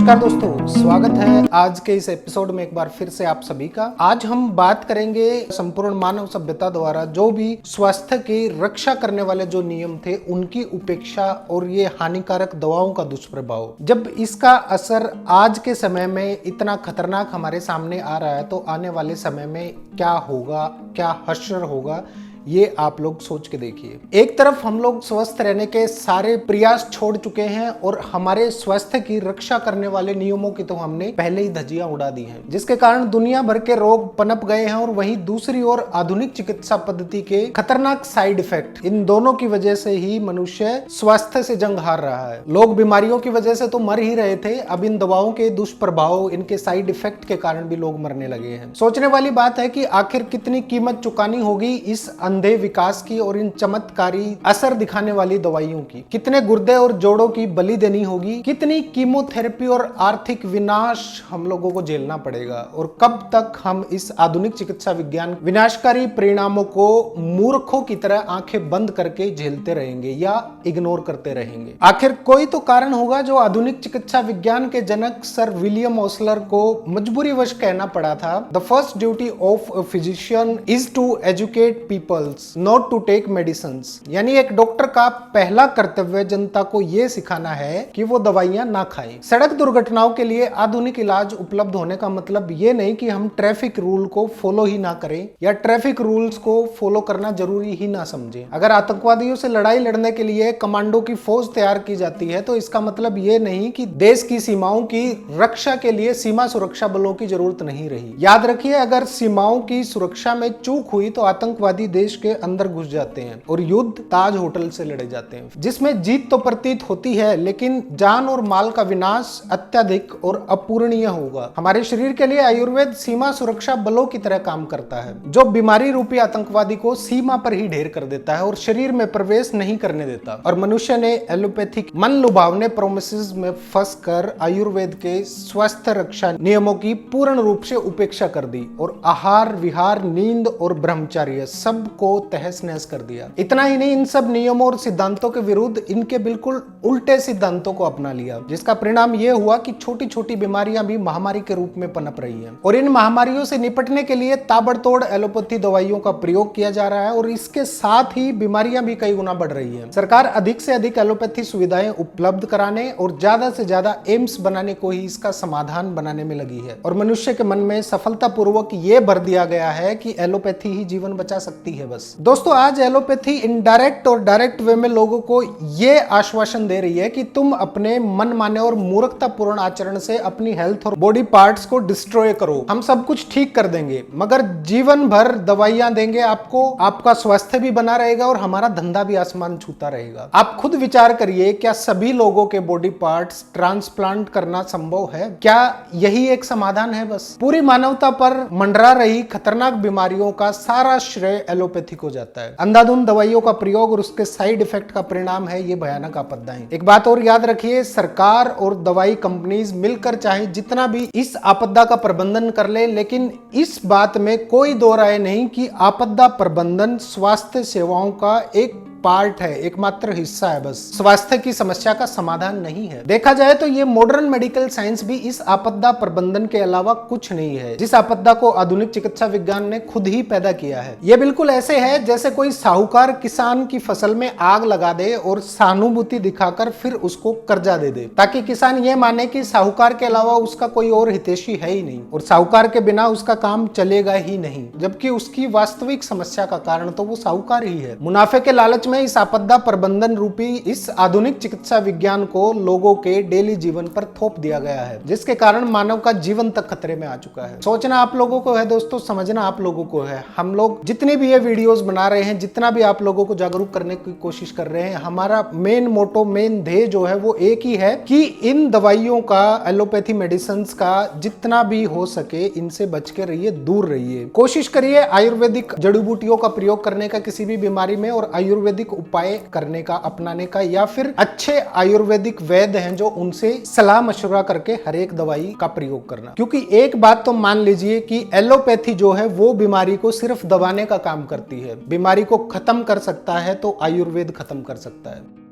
नमस्कार दोस्तों, स्वागत है आज के इस एपिसोड में एक बार फिर से आप सभी का। आज हम बात करेंगे संपूर्ण मानव सभ्यता द्वारा जो भी स्वास्थ्य की रक्षा करने वाले जो नियम थे उनकी उपेक्षा और ये हानिकारक दवाओं का दुष्प्रभाव। जब इसका असर आज के समय में इतना खतरनाक हमारे सामने आ रहा है तो आने वाले समय में क्या होगा, क्या हश्र होगा, ये आप लोग सोच के देखिए। एक तरफ हम लोग स्वस्थ रहने के सारे प्रयास छोड़ चुके हैं और हमारे स्वास्थ्य की रक्षा करने वाले नियमों की तो हमने पहले ही धज्जियां उड़ा दी हैं, जिसके कारण दुनिया भर के रोग पनप गए हैं। और वहीं दूसरी ओर आधुनिक चिकित्सा पद्धति के खतरनाक साइड इफेक्ट, इन दोनों की वजह से ही मनुष्य स्वास्थ्य से जंग हार रहा है। लोग बीमारियों की वजह से तो मर ही रहे थे, अब इन दवाओं के दुष्प्रभाव, इनके साइड इफेक्ट के कारण भी लोग मरने लगे हैं। सोचने वाली बात है कि आखिर कितनी कीमत चुकानी होगी इस अंधे विकास की और इन चमत्कारी असर दिखाने वाली दवाइयों की। कितने गुर्दे और जोड़ों की बलि देनी होगी, कितनी कीमोथेरेपी और आर्थिक विनाश हम लोगों को झेलना पड़ेगा, और कब तक हम इस आधुनिक चिकित्सा विज्ञान विनाशकारी परिणामों को मूर्खों की तरह आंखें बंद करके झेलते रहेंगे या इग्नोर करते रहेंगे। आखिर कोई तो कारण होगा जो आधुनिक चिकित्सा विज्ञान के जनक सर विलियम ओसलर को मजबूरीवश कहना पड़ा था, the first duty of a physician is to educate peoples not to take medicines. यानी एक डॉक्टर का पहला कर्तव्य जनता को यह सिखाना है कि वो दवाइयां ना खाएं। सड़क दुर्घटनाओं के लिए आधुनिक इलाज उपलब्ध होने का मतलब ये नहीं कि हम ट्रैफिक रूल को फॉलो ही ना करें या ट्रैफिक रूल्स को फॉलो करना जरूरी ही ना समझें। अगर आतंकवादियों से लड़ाई लड़ने के लिए कमांडो की फौज तैयार की जाती है तो इसका मतलब ये नहीं कि देश की सीमाओं की रक्षा के लिए सीमा सुरक्षा बलों की जरूरत नहीं रही। याद रखिए, अगर सीमाओं की सुरक्षा में चूक हुई तो आतंकवादी देश के अंदर घुस जाते हैं और युद्ध ताज होटल से लड़े जाते हैं, जिसमें जीत तो प्रतीत होती है लेकिन जान और माल का विनाश अत्यधिक और अपूरणीय होगा। हमारे शरीर के लिए आयुर्वेद सीमा सुरक्षा बलों की तरह काम करता है, जो बीमारी रूपी आतंकवादी को सीमा पर ही ढेर कर देता है और शरीर में प्रवेश नहीं करने देता। और मनुष्य ने एलोपैथिक मन लुभावने प्रोमिसेस में फंसकर आयुर्वेद के स्वास्थ्य रक्षा नियमों की पूर्ण रूप से उपेक्षा कर दी और आहार विहार, नींद और ब्रह्मचर्य सबको तहस नहस कर दिया। इतना ही नहीं, इन सब नियमों और सिद्धांतों के विरुद्ध इनके बिल्कुल उल्टे सिद्धांतों को अपना लिया, जिसका परिणाम यह हुआ कि छोटी छोटी बीमारियां भी महामारी के रूप में पनप रही हैं। और इन महामारियों से निपटने के लिए ताबड़तोड़ एलोपैथी दवाइयों का प्रयोग किया जा रहा है और इसके साथ ही बीमारियां भी कई गुना बढ़ रही है। सरकार अधिक से अधिक एलोपैथी सुविधाएं उपलब्ध कराने और ज्यादा से ज्यादा एम्स बनाने को ही इसका समाधान बनाने में लगी है। और मनुष्य के मन में सफलतापूर्वक यह भर दिया गया है कि एलोपैथी ही जीवन बचा सकती है। बस दोस्तों, आज एलोपैथी इनडायरेक्ट और डायरेक्ट वे में लोगों को यह आश्वासन दे रही है कि तुम अपने मनमाने और मूर्खतापूर्ण आचरण से अपनी हेल्थ और बॉडी पार्ट्स को डिस्ट्रॉय करो, हम सब कुछ ठीक कर देंगे, मगर जीवन भर दवाइयां देंगे आपको, आपका स्वास्थ्य भी बना रहेगा और हमारा धंधा भी आसमान छूता रहेगा। आप खुद विचार करिए, क्या सभी लोगों के बॉडी पार्ट्स ट्रांसप्लांट करना संभव है? क्या यही एक समाधान है? बस पूरी मानवता पर मंडरा रही खतरनाक बीमारियों का सारा श्रेय एलोपैथी को जाता है। अंधाधुंध दवाइयों का प्रयोग और उसके साइड इफेक्ट का परिणाम है ये भयानक आपदाएं। एक बात और याद रखिए, सरकार और दवाई कंपनीज मिलकर चाहे जितना भी इस आपदा का प्रबंधन कर ले, लेकिन इस बात में कोई दो राय नहीं कि आपदा प्रबंधन स्वास्थ्य सेवाओं का एक पार्ट है, एकमात्र हिस्सा है, बस स्वास्थ्य की समस्या का समाधान नहीं है। देखा जाए तो ये मॉडर्न मेडिकल साइंस भी इस आपदा प्रबंधन के अलावा कुछ नहीं है, जिस आपदा को आधुनिक चिकित्सा विज्ञान ने खुद ही पैदा किया है। ये बिल्कुल ऐसे है जैसे कोई साहूकार किसान की फसल में आग लगा दे और सहानुभूति दिखाकर फिर उसको कर्जा दे दे, ताकि किसान ये माने कि साहूकार के अलावा उसका कोई और हितैषी है ही नहीं और साहूकार के बिना उसका काम चलेगा ही नहीं, जबकि उसकी वास्तविक समस्या का कारण तो वो साहूकार ही है। मुनाफे के लालच में इस आपदा प्रबंधन रूपी इस आधुनिक चिकित्सा विज्ञान को लोगों के डेली जीवन पर थोप दिया गया है, जिसके कारण मानव का जीवन तक खतरे में आ चुका है। सोचना आप लोगों को है दोस्तों, समझना आप लोगों को है। हम लोग जितनी भी ये वीडियोस बना रहे हैं, जितना भी आप लोगों को जागरूक करने की कोशिश कर रहे हैं, हमारा मेन मोटो, मेन ध्येय जो है वो एक ही है कि इन दवाइयों का, एलोपैथी मेडिसिन का जितना भी हो सके इनसे बच के रहिए, दूर रहिए। कोशिश करिए आयुर्वेदिक जड़ी बूटियों का प्रयोग करने का किसी भी बीमारी में, और आयुर्वेदिक उपाय करने का, अपनाने का, या फिर अच्छे आयुर्वेदिक वैद्य हैं जो उनसे सलाह मशवरा करके हर एक दवाई का प्रयोग करना। क्योंकि एक बात तो मान लीजिए कि एलोपैथी जो है वो बीमारी को सिर्फ दबाने का काम करती है, बीमारी को खत्म कर सकता है तो आयुर्वेद खत्म कर सकता है।